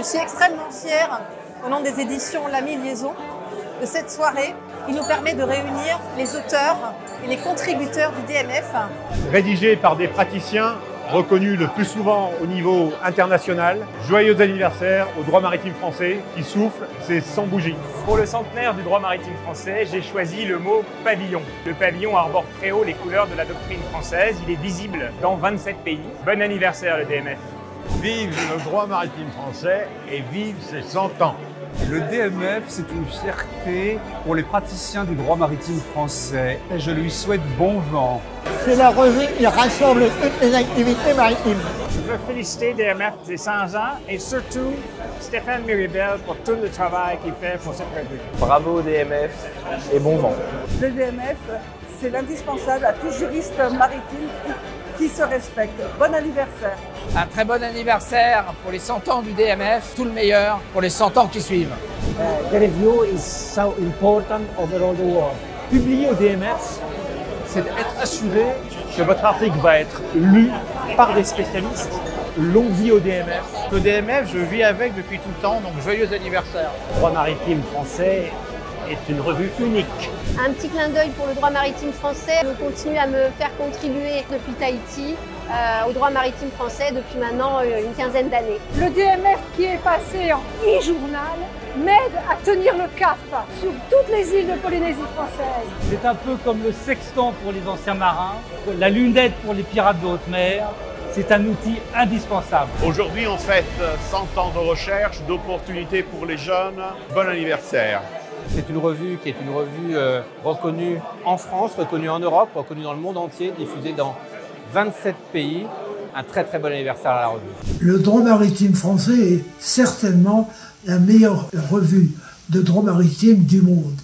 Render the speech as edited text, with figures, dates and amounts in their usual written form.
Je suis extrêmement fière, au nom des éditions L'Ami Liaison, de cette soirée qui nous permet de réunir les auteurs et les contributeurs du DMF. Rédigé par des praticiens reconnus le plus souvent au niveau international. Joyeux anniversaire au droit maritime français qui souffle ses 100 bougies. Pour le centenaire du droit maritime français, j'ai choisi le mot pavillon. Le pavillon arbore très haut les couleurs de la doctrine française. Il est visible dans 27 pays. Bon anniversaire le DMF. Vive le droit maritime français et vive ses 100 ans. Le DMF, c'est une fierté pour les praticiens du droit maritime français et je lui souhaite bon vent. C'est la revue qui rassemble toutes les activités maritimes. Je veux féliciter DMF des 100 ans et surtout Stéphane Miribel pour tout le travail qu'il fait pour cette revue. Bravo DMF et bon vent. Le DMF, c'est l'indispensable à tout juriste maritime qui se respecte. Bon anniversaire. Un très bon anniversaire pour les 100 ans du DMF, tout le meilleur pour les 100 ans qui suivent. The review is so important over all the world. Publier au DMF, c'est être assuré que votre article va être lu par des spécialistes. Longue vie au DMF. Le DMF, je vis avec depuis tout le temps, donc joyeux anniversaire. Le droit maritime français est une revue unique. Un petit clin d'œil pour le droit maritime français. Je continue à me faire contribuer depuis Tahiti au droit maritime français depuis maintenant une quinzaine d'années. Le DMF qui est passé en e-journal m'aide à tenir le cap sur toutes les îles de Polynésie française. C'est un peu comme le sextant pour les anciens marins, la lunette pour les pirates de haute mer. C'est un outil indispensable. Aujourd'hui, on fête 100 ans de recherche, d'opportunités pour les jeunes. Bon anniversaire. C'est une revue qui est une revue reconnue en France, reconnue en Europe, reconnue dans le monde entier, diffusée dans 27 pays. Un très très bon anniversaire à la revue. Le droit maritime français est certainement la meilleure revue de droit maritime du monde.